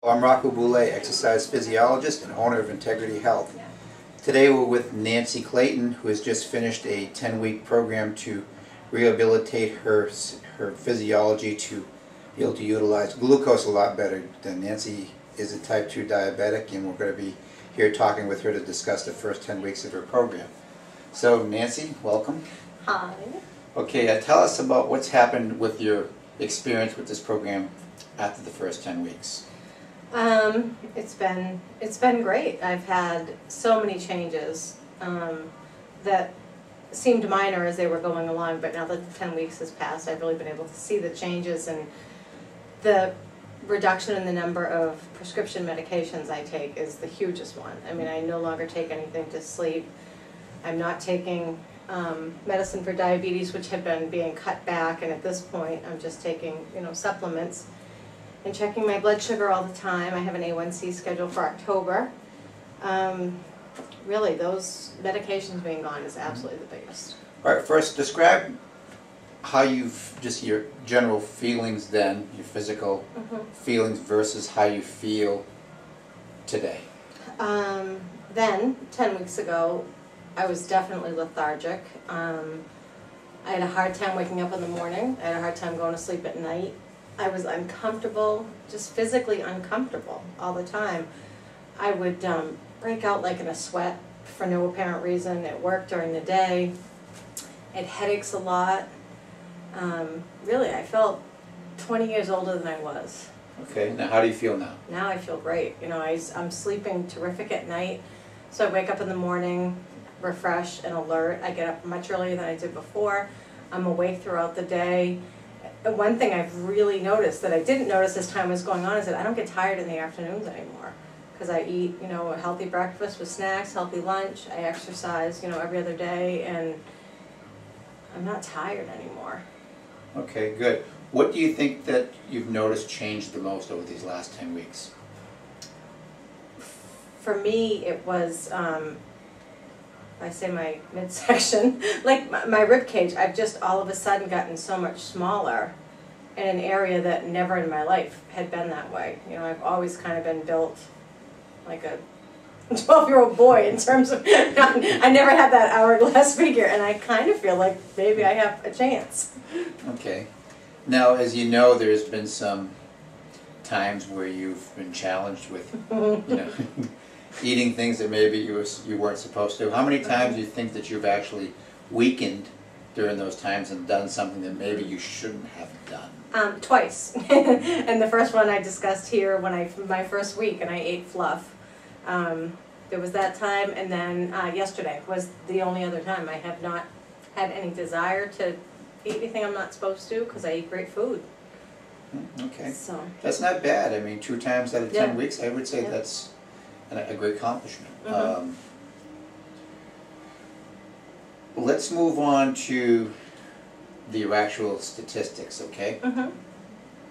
I'm Rocco Boulay, exercise physiologist and owner of Integrity Health. Today we're with Nancy Clayton, who has just finished a 10-week program to rehabilitate her physiology to be able to utilize glucose a lot better. Nancy is a type 2 diabetic, and we're going to be here talking with her to discuss the first 10 weeks of her program. So Nancy, welcome. Hi. Okay, tell us about what's happened with your experience with this program after the first 10 weeks. It's been great. I've had so many changes that seemed minor as they were going along, but now that the 10 weeks has passed, I've really been able to see the changes and the reduction in the number of prescription medications I take is the hugest one. I mean, I no longer take anything to sleep. I'm not taking medicine for diabetes, which had been being cut back, and at this point I'm just taking, supplements and checking my blood sugar all the time. I have an A1C scheduled for October. Really, those medications being gone is absolutely the biggest. All right, first describe how just your general feelings then, your physical feelings versus how you feel today. Then, 10 weeks ago, I was definitely lethargic. I had a hard time waking up in the morning. I had a hard time going to sleep at night. I was uncomfortable, just physically uncomfortable all the time. I would break out like in a sweat for no apparent reason at work during the day. I had headaches a lot. Really, I felt 20 years older than I was. Okay, now how do you feel now? Now I feel great. I'm sleeping terrific at night, so I wake up in the morning refreshed and alert. I get up much earlier than I did before. I'm awake throughout the day. One thing I've really noticed that I didn't notice as time was going on is that I don't get tired in the afternoons anymore, because I eat, a healthy breakfast with snacks, healthy lunch. I exercise, every other day, and I'm not tired anymore. Okay, good. What do you think that you've noticed changed the most over these last 10 weeks? For me, it was, I say my midsection, like my rib cage. I've just all of a sudden gotten so much smaller in an area that never in my life had been that way. I've always kind of been built like a 12-year-old boy in terms of, I never had that hourglass figure, and I kind of feel like maybe I have a chance. Okay. Now, as you know, there's been some times where you've been challenged with, eating things that maybe you weren't supposed to. How many times do you think that you've actually weakened during those times and done something that maybe you shouldn't have done? Twice. And the first one I discussed here when my first week, and I ate fluff. There was that time, and then yesterday was the only other time. I have not had any desire to eat anything I'm not supposed to because I eat great food. Okay. So that's not bad. I mean, 2 times out of 10 weeks, I would say that's a great accomplishment. Let's move on to the actual statistics, okay?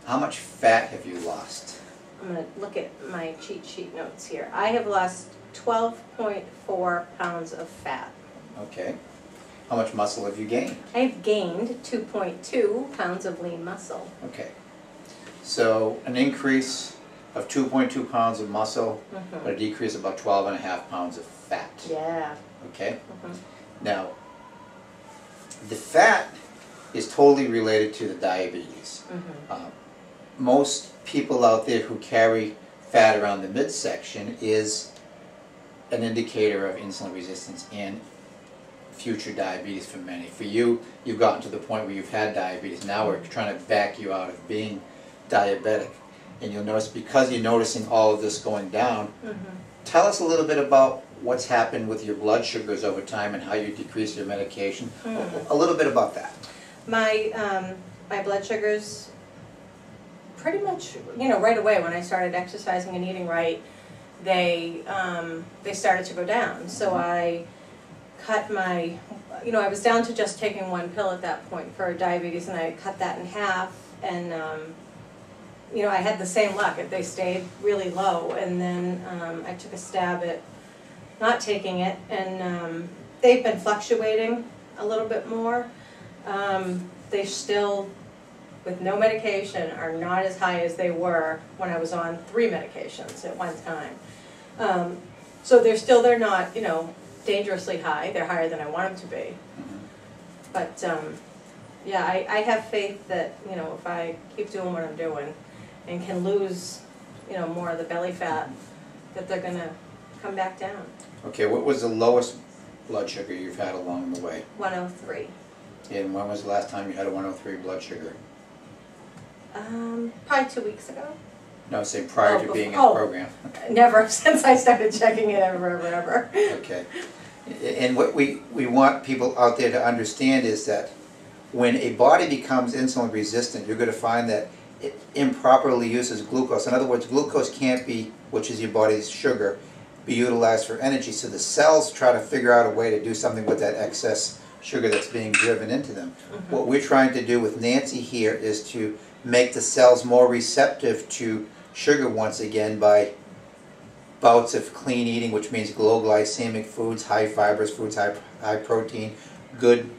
How much fat have you lost? I'm going to look at my cheat sheet notes here. I have lost 12.4 pounds of fat. Okay. How much muscle have you gained? I've gained 2.2 pounds of lean muscle. Okay. So an increase of 2.2 pounds of muscle, but a decrease of about 12.5 pounds of fat. Yeah. Okay? Now, the fat is totally related to the diabetes. Most people out there who carry fat around the midsection is an indicator of insulin resistance and future diabetes for many. For you, you've gotten to the point where you've had diabetes. Now we're trying to back you out of being diabetic. And you'll notice, because you're noticing all of this going down, tell us a little bit about what's happened with your blood sugars over time and how you decrease your medication. A little bit about that. My blood sugars, pretty much, right away when I started exercising and eating right, they started to go down. So I cut my, I was down to just taking one pill at that point for diabetes, and I cut that in half, and I had the same luck. They stayed really low, and then I took a stab at not taking it, and they've been fluctuating a little bit more. They still with no medication are not as high as they were when I was on 3 medications at one time. So they're not, you know, dangerously high. They're higher than I want them to be. But yeah, I have faith that, you know, if I keep doing what I'm doing and can lose, you know, more of the belly fat, that they're going to come back down. Okay, what was the lowest blood sugar you've had along the way? 103. And when was the last time you had a 103 blood sugar? Probably 2 weeks ago. No, say prior to being in the program. Never, since I started checking it ever. Okay. And what we want people out there to understand is that when a body becomes insulin resistant, you're going to find that it improperly uses glucose. In other words, glucose can't be, which is your body's sugar, be utilized for energy. So the cells try to figure out a way to do something with that excess sugar that's being driven into them. What we're trying to do with Nancy here is to make the cells more receptive to sugar once again by bouts of clean eating, which means low glycemic foods, high fibrous foods, high protein, good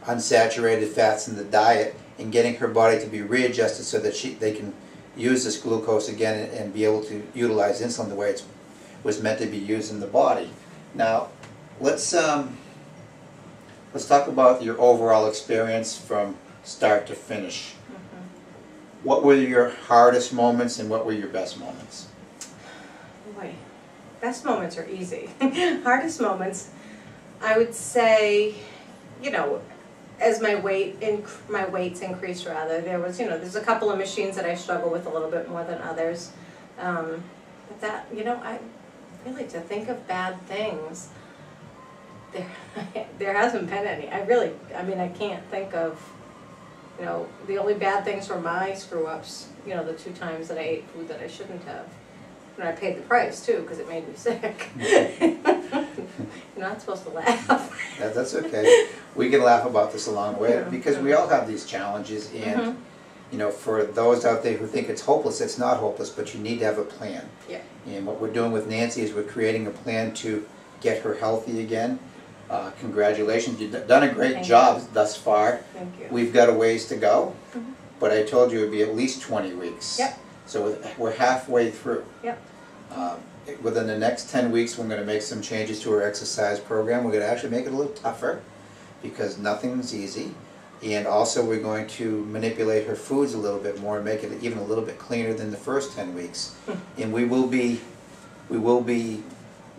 unsaturated fats in the diet, and getting her body to be readjusted so that they can use this glucose again and be able to utilize insulin the way it was meant to be used in the body. Now, let's talk about your overall experience from start to finish. What were your hardest moments and what were your best moments? Boy, best moments are easy. Hardest moments, I would say, you know, as my weights increased rather, there was, you know, there's a couple of machines that I struggle with a little bit more than others. But that, you know, I really, to think of bad things, there hasn't been any. I mean, I can't think of, you know, the only bad things were my screw-ups, you know, the 2 times that I ate food that I shouldn't have. And I paid the price, too, because it made me sick. You're not supposed to laugh. That's okay. We can laugh about this along the way because we all have these challenges. And, you know, for those out there who think it's hopeless, it's not hopeless, but you need to have a plan. Yeah. And what we're doing with Nancy is we're creating a plan to get her healthy again. Congratulations, you've done a great job thus far. Thank you. We've got a ways to go, but I told you it would be at least 20 weeks. Yep. So we're halfway through. Yep. Within the next 10 weeks, we're going to make some changes to our exercise program. We're going to actually make it a little tougher because nothing's easy. And also we're going to manipulate her foods a little bit more and make it even a little bit cleaner than the first 10 weeks. And we will be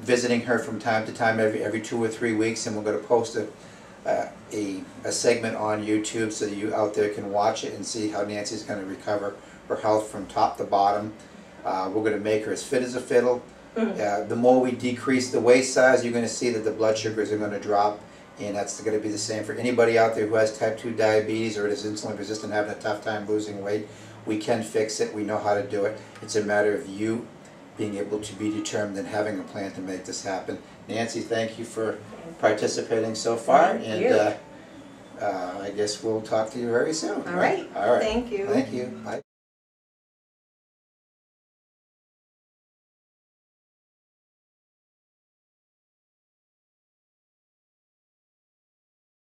visiting her from time to time, every 2 or 3 weeks, and we're going to post a segment on YouTube so that you out there can watch it and see how Nancy's going to recover her health from top to bottom. We're going to make her as fit as a fiddle. The more we decrease the waist size, you're going to see that the blood sugars are going to drop, and that's going to be the same for anybody out there who has type 2 diabetes or is insulin resistant, having a tough time losing weight. We can fix it. We know how to do it. It's a matter of you being able to be determined and having a plan to make this happen. Nancy, thank you for participating so far, and I guess we'll talk to you very soon. All right. All right. Thank you. Thank you. Bye.